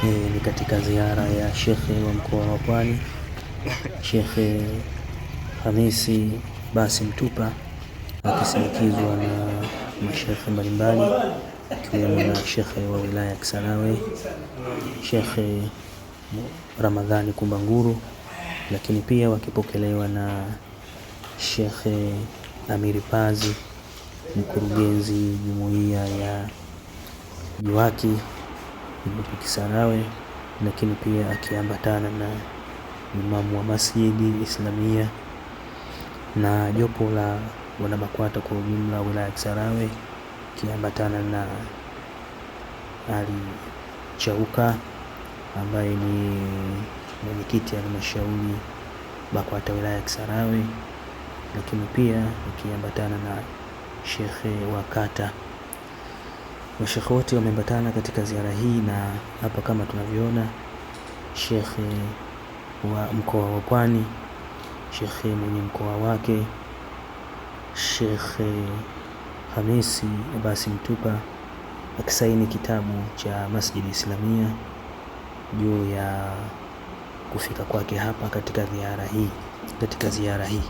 Ni katika ziara ya shekhe wa mkoa wa Pwani, Shekhe Hamisi Abbas Mtupa, akisindikizwa na mashekhe mbalimbali ikiwemo na shekhe wa wilaya ya Kisarawe, Shekhe Ramadhani Kumbanguru, lakini pia wakipokelewa na Shekhe Amiri Pazi, mkurugenzi jumuiya ya Juwaki Kisarawe, lakini pia akiambatana na imamu wa Masjidi Islamia na jopo la wanaBAKWATA kwa ujumla wilaya ya Kisarawe, akiambatana na Ali Chauka ambaye ni mwenyekiti wa halmashauri BAKWATA wilaya ya Kisarawe, lakini pia akiambatana na shekhe wa kata. Mashekhe wote wameambatana katika ziara hii, na hapa kama tunavyoona shekhe wa mkoa wa Pwani, shekhe mwenye mkoa wake, Shekhe Hamisi Abbas Mtupa akisaini kitabu cha Masjidi Islamia juu ya kufika kwake hapa katika ziara hii.